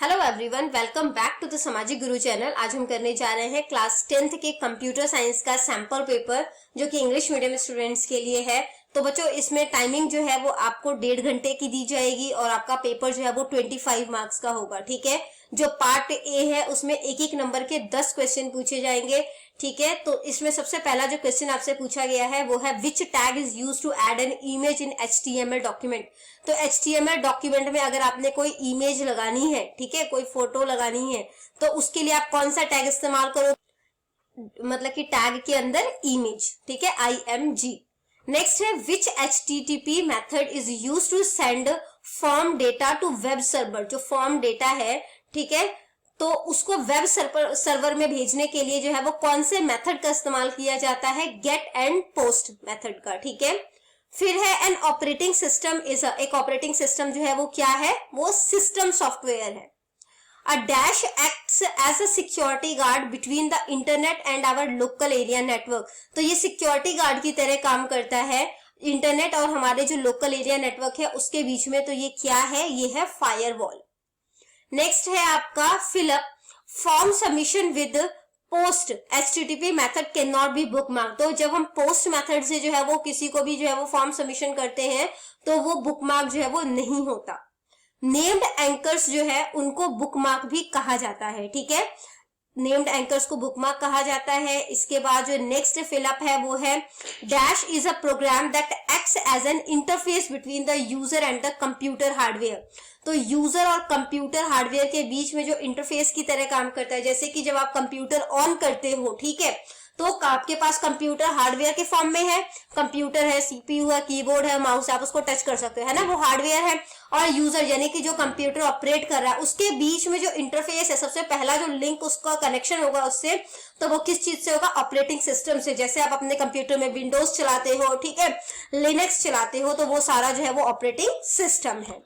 Hello everyone, welcome back to the Samajik Guru channel. आज हम करने जा रहे हैं क्लास 10th के कंप्यूटर साइंस का सैंपल पेपर, जो कि इंग्लिश मीडियम स्टूडेंट्स के लिए है। तो बच्चों, इसमें टाइमिंग जो है वो आपको 1.5 घंटे की दी जाएगी और आपका पेपर जो है वो 25 मार्क्स का होगा। ठीक है, जो पार्ट ए है उसमें एक एक नंबर के 10 क्वेश्चन पूछे जाएंगे। ठीक है, तो इसमें सबसे पहला जो क्वेश्चन आपसे पूछा गया है वो है which tag is use to add an image in HTML document. तो HTML डॉक्यूमेंट में अगर आपने कोई इमेज लगानी है, ठीक है, कोई फोटो लगानी है, तो उसके लिए आप कौन सा टैग इस्तेमाल करो, मतलब कि टैग के अंदर इमेज। ठीक है, IMG। नेक्स्ट है which HTTP method is use to send form data to web server. जो फॉर्म डेटा है, ठीक है, तो उसको वेब सर्वर में भेजने के लिए जो है वो कौन से मेथड का इस्तेमाल किया जाता है, गेट एंड पोस्ट मेथड का। ठीक है, फिर है एन ऑपरेटिंग सिस्टम इज एक ऑपरेटिंग सिस्टम जो है वो क्या है, वो सिस्टम सॉफ्टवेयर है। A dash acts as a security guard between the internet and our local area network। तो ये सिक्योरिटी गार्ड की तरह काम करता है इंटरनेट और हमारे जो लोकल एरिया नेटवर्क है उसके बीच में। तो ये क्या है, ये है फायरवॉल। नेक्स्ट है आपका fill up form submission with post HTTP method can not be bookmark. तो जब हम पोस्ट मेथड से जो है वो किसी को भी जो है वो फॉर्म सबमिशन करते हैं तो वो बुकमार्क जो है वो नहीं होता। नेम्ड एंकर्स जो है उनको बुकमार्क भी कहा जाता है। ठीक है, नेम्ड एंकर्स को बुकमार्क कहा जाता है। इसके बाद जो नेक्स्ट फिलअप है वो है dash is a program that acts as an interface between the user and the computer hardware. तो यूजर और कंप्यूटर हार्डवेयर के बीच में जो इंटरफेस की तरह काम करता है, जैसे कि जब आप कंप्यूटर ऑन करते हो, ठीक है, तो आपके पास कंप्यूटर हार्डवेयर के फॉर्म में है, कंप्यूटर है, CPU है, कीबोर्ड है, माउस, आप उसको टच कर सकते हो, है ना, वो हार्डवेयर है। और यूजर यानी कि जो कंप्यूटर ऑपरेट कर रहा है उसके बीच में जो इंटरफेस है, सबसे पहला जो लिंक उसका कनेक्शन होगा उससे, तो वो किस चीज से होगा, ऑपरेटिंग सिस्टम से। जैसे आप अपने कंप्यूटर में विंडोज चलाते हो, ठीक है, लिनक्स चलाते हो, तो वो सारा जो है वो ऑपरेटिंग सिस्टम है।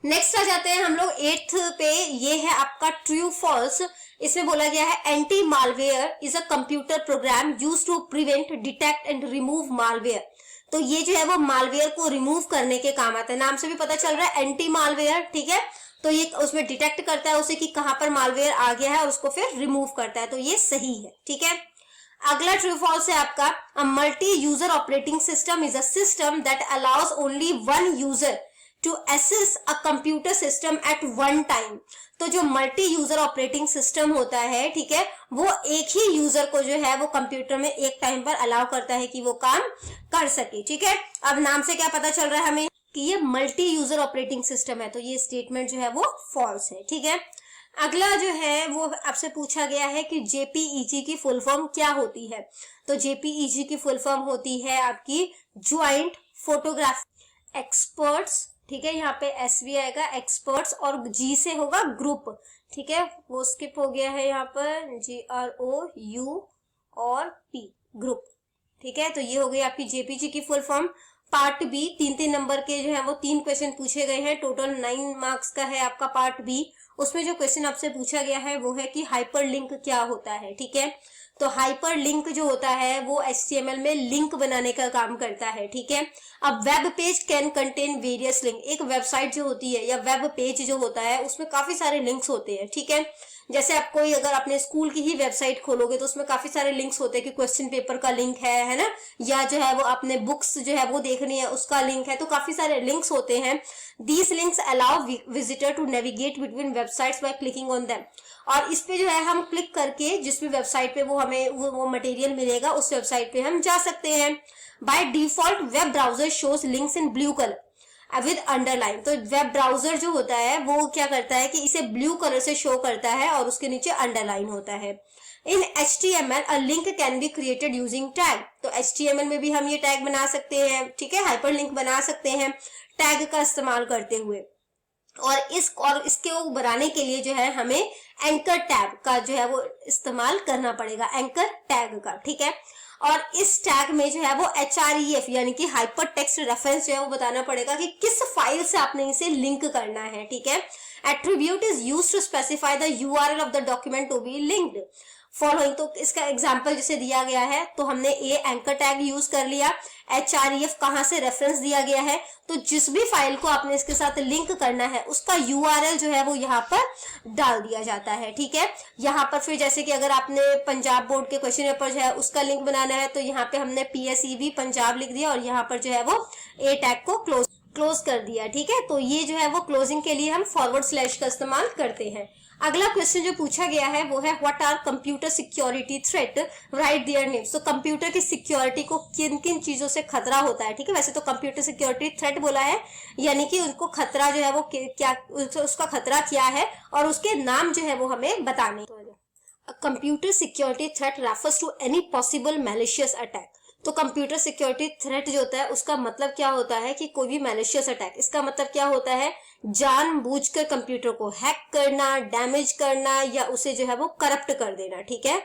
नेक्स्ट आ जाते हैं हम लोग 8th पे। ये है आपका ट्रू फॉल्स। इसमें बोला गया है anti malware is a computer program use to prevent, detect and remove malware. तो ये जो है वो मालवेयर को रिमूव करने के काम आता है। नाम से भी पता चल रहा है एंटी मालवेयर। ठीक है, तो ये उसमें डिटेक्ट करता है उसे कि कहां पर मालवेयर आ गया है और उसको फिर रिमूव करता है। तो ये सही है। ठीक है, अगला ट्रू फॉल्स है आपका a multi user operating system is a system that allows only one user to access a computer system at one time. तो जो मल्टी यूजर ऑपरेटिंग सिस्टम होता है, ठीक है, वो एक ही यूजर को जो है वो कंप्यूटर में एक टाइम पर अलाउ करता है कि वो काम कर सके। ठीक है, अब नाम से क्या पता चल रहा है हमें कि ये मल्टी यूजर ऑपरेटिंग सिस्टम है, तो ये स्टेटमेंट जो है वो फॉल्स है। ठीक है, अगला जो है वो आपसे पूछा गया है कि JPEG की फुल फॉर्म क्या होती है। तो JPEG की फुल फॉर्म होती है आपकी ज्वाइंट फोटोग्राफी एक्सपर्ट्स। ठीक है, यहाँ पे S भी आएगा, एक्सपर्ट्स, और G से होगा ग्रुप। ठीक है, वो स्किप हो गया है यहाँ पर, GROU और P, ग्रुप। ठीक है, तो ये हो गई आपकी JPG की full form. Part B 3-3 number के जो है वो 3 क्वेश्चन पूछे गए हैं। टोटल 9 मार्क्स का है आपका पार्ट बी। उसमें जो क्वेश्चन आपसे पूछा गया है वो है कि हाइपर लिंक क्या होता है। ठीक है, तो हाइपर लिंक जो होता है वो HTML में लिंक बनाने का काम करता है। ठीक है, अब web page can contain various link. एक वेबसाइट जो होती है या वेब पेज जो होता है उसमें काफी सारे लिंक्स होते हैं। ठीक है, जैसे आप कोई अगर अपने स्कूल की ही वेबसाइट खोलोगे तो उसमें काफी सारे लिंक्स होते हैं कि क्वेश्चन पेपर का लिंक है ना, या जो है वो अपने बुक्स जो है वो देखनी है उसका लिंक है, तो काफी सारे लिंक्स होते हैं। These links allow visitor to navigate between websites by clicking on them. और इस पे जो है हम क्लिक करके जिस भी वेबसाइट पे वो हमें वो मटेरियल मिलेगा उस वेबसाइट पे हम जा सकते हैं। By default web browser shows links in blue colour with underline. तो वेब ब्राउजर जो होता है वो क्या करता है कि इसे ब्लू कलर से शो करता है और उसके नीचे अंडरलाइन होता है। इन HTML a link can be created using tag. तो HTML में भी हम ये टैग बना सकते हैं। ठीक है, हाइपर लिंक बना सकते हैं टैग का इस्तेमाल करते हुए। और इसके बनाने के लिए जो है हमें एंकर टैग का जो है वो इस्तेमाल करना पड़ेगा, एंकर टैग का। ठीक है, और इस टैग में जो है वो HREF यानी कि हाइपर टेक्स्ट रेफरेंस जो है वो बताना पड़ेगा कि किस फाइल से आपने इसे लिंक करना है। ठीक है, attribute is used to specify the URL of the document to be linked. Following, तो इसका एग्जांपल जैसे दिया गया है तो हमने ए एंकर टैग यूज कर लिया, href कहां से रेफरेंस दिया गया है, तो जिस भी फाइल को आपने इसके साथ लिंक करना है उसका URL जो है वो यहाँ पर डाल दिया जाता है, ठीक है। यहाँ पर फिर जैसे कि अगर आपने पंजाब बोर्ड के क्वेश्चन पेपर जो है उसका लिंक बनाना है तो यहाँ पे हमने PSEB पंजाब लिख दिया और यहाँ पर जो है वो ए टैग को क्लोज कर दिया, ठीक है। तो ये जो है वो क्लोजिंग के लिए हम फॉरवर्ड स्लैश का इस्तेमाल करते हैं। अगला क्वेश्चन जो पूछा गया है वो है what are computer security threat, write their names. तो कंप्यूटर की सिक्योरिटी को किन किन चीजों से खतरा होता है, ठीक है। वैसे तो कंप्यूटर सिक्योरिटी थ्रेट बोला है, यानी कि उनको खतरा जो है वो क्या, उसका खतरा क्या है और उसके नाम जो है वो हमें बताने। Computer security threat refers to any possible malicious attack. तो कंप्यूटर सिक्योरिटी थ्रेट जो होता है उसका मतलब क्या होता है कि कोई भी मैलिशियस अटैक, इसका मतलब क्या होता है जानबूझकर कंप्यूटर को हैक करना, डैमेज करना या उसे जो है वो करप्ट कर देना, ठीक है।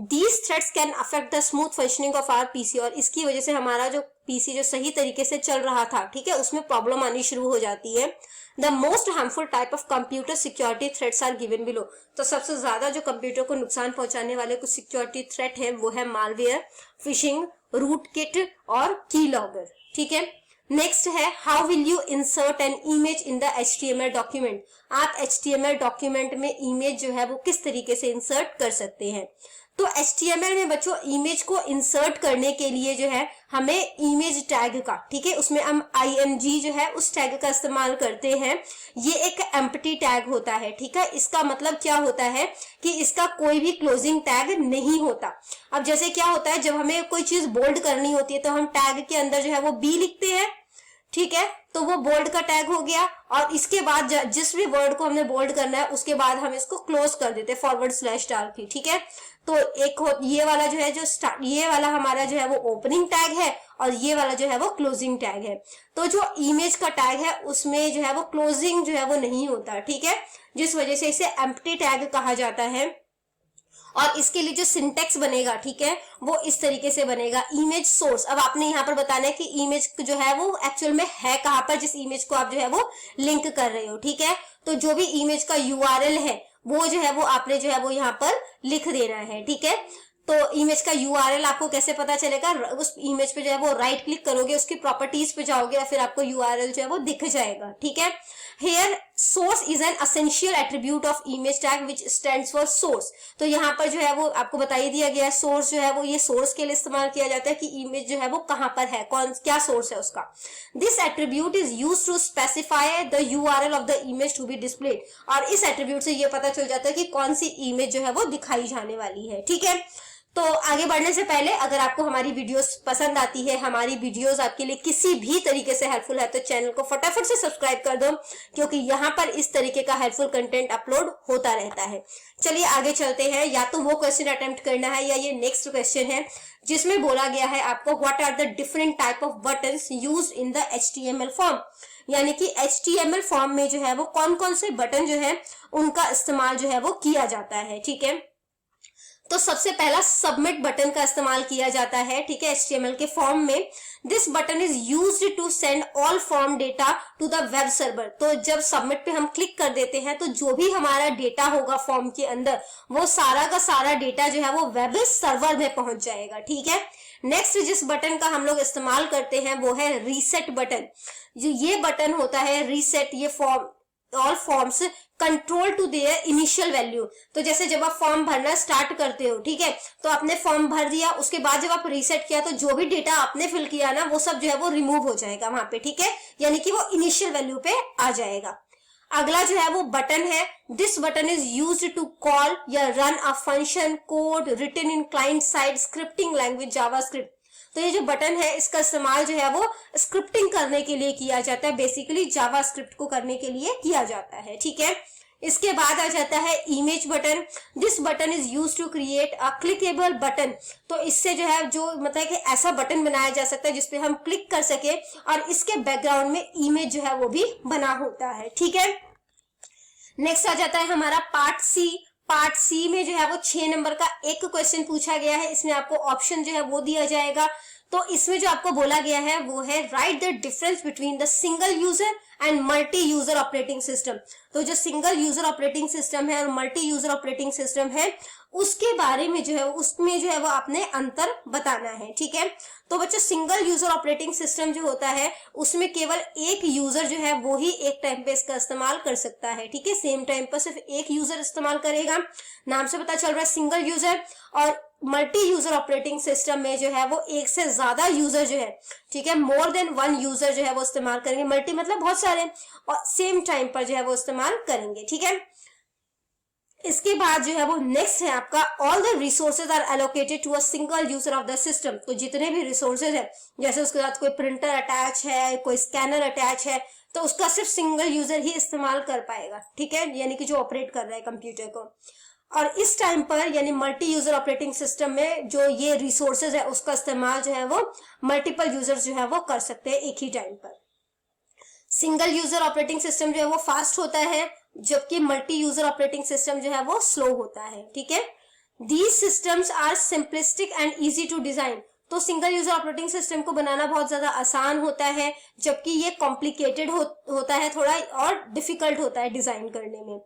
These threats can affect the smooth functioning of our PC, और इसकी वजह से हमारा जो PC जो सही तरीके से चल रहा था, ठीक है, उसमें प्रॉब्लम आनी शुरू हो जाती है। The most harmful type of computer security threats are given below। तो सबसे ज्यादा जो कंप्यूटर को नुकसान पहुंचाने वाले कुछ सिक्योरिटी थ्रेट है वो है मालवेयर, फिशिंग, रूटकिट और कीलॉगर, ठीक है। नेक्स्ट है how will you insert N image in the HTML document. आप HTML डॉक्यूमेंट में इमेज जो है वो किस तरीके से इंसर्ट कर सकते हैं। तो HTML में बच्चों इमेज को इंसर्ट करने के लिए जो है हमें इमेज टैग का, ठीक है, उसमें हम img जो है उस टैग का इस्तेमाल करते हैं। ये एक एम्प्टी टैग होता है, ठीक है। इसका मतलब क्या होता है कि इसका कोई भी क्लोजिंग टैग नहीं होता। अब जैसे क्या होता है जब हमें कोई चीज बोल्ड करनी होती है तो हम टैग के अंदर जो है वो b लिखते हैं, ठीक है, तो वो बोल्ड का टैग हो गया और इसके बाद जिस भी वर्ड को हमने बोल्ड करना है उसके बाद हम इसको क्लोज कर देते हैं फॉरवर्ड स्लैश डाल के, ठीक है। तो एक ये वाला जो है ये वाला हमारा जो है वो ओपनिंग टैग है और ये वाला जो है वो क्लोजिंग टैग है। तो जो इमेज का टैग है उसमें जो है वो क्लोजिंग जो है वो नहीं होता, ठीक है, जिस वजह से इसे एम्प्टी टैग कहा जाता है। और इसके लिए जो सिंटेक्स बनेगा, ठीक है, वो इस तरीके से बनेगा इमेज सोर्स। अब आपने यहाँ पर बताना है कि इमेज जो है वो एक्चुअल में है कहाँ पर, जिस इमेज को आप जो है वो लिंक कर रहे हो, ठीक है। तो जो भी इमेज का URL है वो जो है वो आपने जो है वो यहाँ पर लिख देना है, ठीक है। तो इमेज का URL आपको कैसे पता चलेगा, उस इमेज पे जो है वो राइट क्लिक करोगे, उसकी प्रॉपर्टीज पे जाओगे और फिर आपको URL जो है वो दिख जाएगा, ठीक है। Here source is an essential attribute of image tag which stands for source। तो यहाँ पर जो है वो आपको बता ही दिया गया है, सोर्स जो है वो ये सोर्स के लिए इस्तेमाल किया जाता है कि इमेज जो है वो कहाँ पर है, क्या सोर्स है उसका। This attribute is used to specify the URL of the image to be displayed। और इस एट्रीब्यूट से ये पता चल जाता है कि कौन सी इमेज जो है वो दिखाई जाने वाली है, ठीक है। तो आगे बढ़ने से पहले अगर आपको हमारी वीडियोस पसंद आती है, हमारी वीडियोस आपके लिए किसी भी तरीके से हेल्पफुल है, तो चैनल को फटाफट से सब्सक्राइब कर दो, क्योंकि यहाँ पर इस तरीके का हेल्पफुल कंटेंट अपलोड होता रहता है। चलिए आगे चलते हैं। या तो वो क्वेश्चन अटेम्प्ट करना है या ये नेक्स्ट क्वेश्चन है जिसमें बोला गया है आपको what are the different type of buttons used in the HTML form. यानी कि HTML फॉर्म में जो है वो कौन कौन से बटन जो है उनका इस्तेमाल जो है वो किया जाता है, ठीक है। तो सबसे पहला सबमिट बटन का इस्तेमाल किया जाता है, ठीक है, HTML के फॉर्म में। This button is used to send all form data to the web server. तो जब सबमिट पे हम क्लिक कर देते हैं तो जो भी हमारा डेटा होगा फॉर्म के अंदर वो सारा का सारा डेटा जो है वो वेब सर्वर में पहुंच जाएगा, ठीक है। नेक्स्ट जिस बटन का हम लोग इस्तेमाल करते हैं वो है रीसेट बटन। जो ये बटन होता है रीसेट, ये form all forms control to their initial value. तो जैसे जब आप फॉर्म भरना स्टार्ट करते हो, ठीक है, तो आपने फॉर्म भर दिया, उसके बाद जब आप रीसेट किया तो जो भी डेटा आपने फिल किया ना वो सब जो है वो रिमूव हो जाएगा वहां पे, ठीक है, यानी कि वो इनिशियल वैल्यू पे आ जाएगा। अगला जो है वो बटन है, this button is used to call या run a function code written in client side scripting language JavaScript. तो ये जो बटन है इसका इस्तेमाल जो है वो स्क्रिप्टिंग करने के लिए किया जाता है, बेसिकली जावास्क्रिप्ट को करने के लिए किया जाता है, ठीक है। इसके बाद आ जाता है image button. This button is used to create a clickable button. तो इससे जो है जो मतलब कि ऐसा बटन बनाया जा सकता है जिसपे हम क्लिक कर सके और इसके बैकग्राउंड में इमेज जो है वो भी बना होता है, ठीक है। नेक्स्ट आ जाता है हमारा पार्ट सी। पार्ट सी में जो है वो 6 नंबर का एक क्वेश्चन पूछा गया है। इसमें आपको ऑप्शन जो है वो दिया जाएगा। तो इसमें जो आपको बोला गया है वो है right the difference between the single user and multi user operating system. तो जो सिंगल यूजर ऑपरेटिंग सिस्टम है और मल्टी यूजर ऑपरेटिंग सिस्टम है उसके बारे में जो है उसमें जो है वो आपने अंतर बताना है, ठीक है। तो बच्चों सिंगल यूजर ऑपरेटिंग सिस्टम जो होता है उसमें केवल एक यूजर जो है वो ही एक टाइम पे इसका इस्तेमाल कर सकता है, ठीक है। सेम टाइम पर सिर्फ एक यूजर इस्तेमाल करेगा, नाम से पता चल रहा है सिंगल यूजर। और मल्टी यूजर ऑपरेटिंग सिस्टम में जो है वो एक से ज्यादा यूजर जो है, ठीक है, मोर देन वन यूजर जो है वो इस्तेमाल करेंगे। मल्टी मतलब बहुत सारे, और सेम टाइम पर जो है वो इस्तेमाल करेंगे, ठीक है। इसके बाद जो है वो नेक्स्ट है आपका all the resources are allocated to a single user of the system. तो जितने भी रिसोर्सेज है, जैसे उसके साथ कोई प्रिंटर अटैच है, कोई स्कैनर अटैच है, तो उसका सिर्फ सिंगल यूजर ही इस्तेमाल कर पाएगा, ठीक है, यानी कि जो ऑपरेट कर रहा है कंप्यूटर को। और इस टाइम पर यानी मल्टी यूजर ऑपरेटिंग सिस्टम में जो ये रिसोर्सेज है उसका इस्तेमाल जो है वो मल्टीपल यूजर्स जो है वो कर सकते हैं एक ही टाइम पर। सिंगल यूजर ऑपरेटिंग सिस्टम जो है वो फास्ट होता है, जबकि मल्टी यूजर ऑपरेटिंग सिस्टम जो है वो स्लो होता है, ठीक है। These systems are simplistic and easy to design. तो सिंगल यूजर ऑपरेटिंग सिस्टम को बनाना बहुत ज्यादा आसान होता है, जबकि ये कॉम्प्लिकेटेड होता है थोड़ा, और डिफिकल्ट होता है डिजाइन करने में।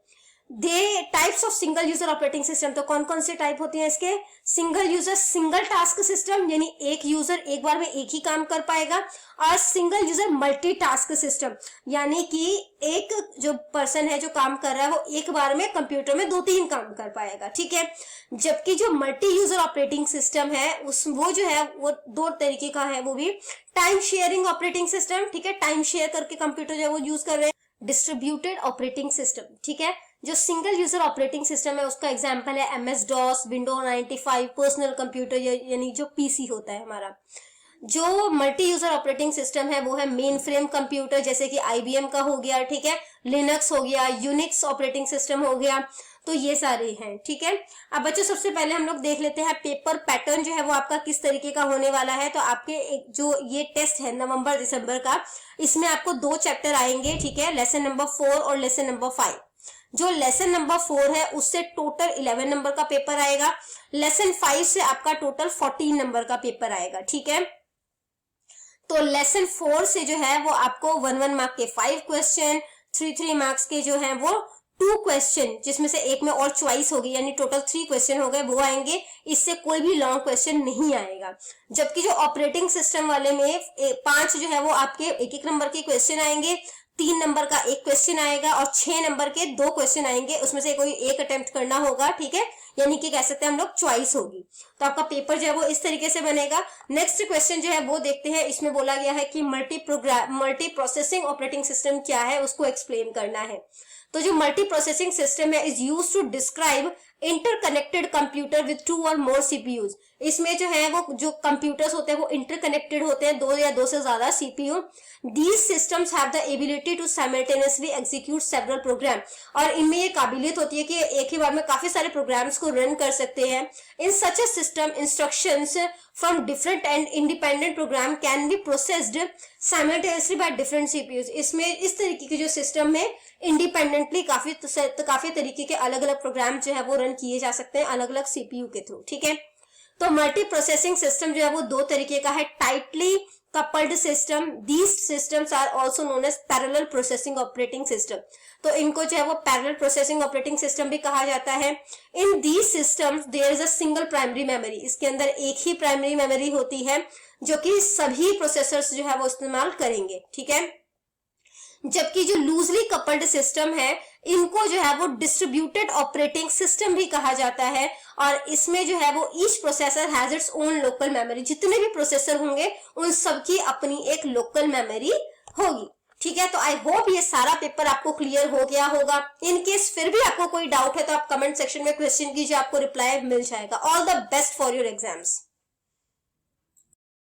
The types of single user operating system, तो कौन कौन से टाइप होती हैं इसके? Single user single task system, यानी एक यूजर एक बार में एक ही काम कर पाएगा, और single user multi task system, यानी कि एक जो पर्सन है जो काम कर रहा है वो एक बार में कंप्यूटर में 2-3 काम कर पाएगा, ठीक है। जबकि जो मल्टी यूजर ऑपरेटिंग सिस्टम है वो जो है वो 2 तरीके का है, वो भी टाइम शेयरिंग ऑपरेटिंग सिस्टम, ठीक है, टाइम शेयर करके कंप्यूटर जो है वो यूज कर रहे हैं। डिस्ट्रीब्यूटेड ऑपरेटिंग सिस्टम, ठीक है, जो सिंगल यूजर ऑपरेटिंग सिस्टम है उसका एग्जांपल है MS DOS, window 95, personal computer, यानी जो पीसी होता है हमारा। जो मल्टी यूजर ऑपरेटिंग सिस्टम है वो है मेन फ्रेम कंप्यूटर, जैसे कि IBM का हो गया, ठीक है, लिनक्स हो गया, यूनिक्स ऑपरेटिंग सिस्टम हो गया, तो ये सारे हैं, ठीक है। अब बच्चों सबसे पहले हम लोग देख लेते हैं पेपर पैटर्न जो है वो आपका किस तरीके का होने वाला है। तो आपके एक जो ये टेस्ट है नवंबर-दिसंबर का, इसमें आपको 2 चैप्टर आएंगे, ठीक है, लेसन नंबर 4 और लेसन नंबर 5। जो लेसन नंबर 4 है उससे टोटल 11 नंबर का पेपर आएगा, लेसन 5 से आपका टोटल 14 नंबर का पेपर आएगा, ठीक है। तो लेसन 4 से जो है वो आपको 1-1 मार्क के 5 क्वेश्चन, 3-3 मार्क्स के जो है वो 2 क्वेश्चन, जिसमें से एक में और चॉइस होगी, यानी टोटल 3 क्वेश्चन हो गए, वो आएंगे। इससे कोई भी लॉन्ग क्वेश्चन नहीं आएगा। जबकि जो ऑपरेटिंग सिस्टम वाले में 5 जो है वो आपके 1-1 नंबर के क्वेश्चन आएंगे, 3 नंबर का 1 क्वेश्चन आएगा, और 6 नंबर के 2 क्वेश्चन आएंगे, उसमें से कोई एक अटेम्प्ट करना होगा, ठीक है, यानी कि कह सकते हैं हम लोग चॉइस होगी। तो आपका पेपर जो है वो इस तरीके से बनेगा। नेक्स्ट क्वेश्चन जो है वो देखते हैं। इसमें बोला गया है कि मल्टी प्रोसेसिंग ऑपरेटिंग सिस्टम क्या है, उसको एक्सप्लेन करना है। तो जो मल्टी प्रोसेसिंग सिस्टम है is used to describe interconnected computer with 2 or more CPUs। इसमें जो है वो जो कंप्यूटर्स होते हैं वो इंटरकनेक्टेड होते हैं, 2 या 2 से ज्यादा CPU। These systems have the ability to simultaneously execute several program। और इनमें ये काबिलियत होती है कि एक ही बार में काफी सारे प्रोग्राम्स को रन कर सकते हैं। In such a system, instructions from different and independent program can be processed simultaneously by different CPUs। इसमें इस तरीके के जो सिस्टम में इंडिपेंडेंटली काफी तरीके के अलग अलग प्रोग्राम जो है वो रन किए जा सकते हैं अलग अलग CPU के थ्रू, ठीक है। तो मल्टी प्रोसेसिंग सिस्टम जो है वो 2 तरीके का है, tightly coupled system, these systems are also known as parallel processing operating system. तो इनको जो है वो पैरेलल प्रोसेसिंग ऑपरेटिंग सिस्टम भी कहा जाता है। In these systems there is a single primary memory. इसके अंदर एक ही प्राइमरी मेमोरी होती है जो कि सभी प्रोसेसर्स जो है वो इस्तेमाल करेंगे, ठीक है। जबकि जो लूजली कपल्ड सिस्टम है इनको जो है वो डिस्ट्रीब्यूटेड ऑपरेटिंग सिस्टम भी कहा जाता है, और इसमें जो है वो each processor has its own local memory. जितने भी प्रोसेसर होंगे उन सबकी अपनी एक लोकल मेमोरी होगी, ठीक है। तो आई होप ये सारा पेपर आपको क्लियर हो गया होगा। इन केस फिर भी आपको कोई डाउट है तो आप कमेंट सेक्शन में क्वेश्चन कीजिए, आपको रिप्लाई मिल जाएगा। All the best for your exams.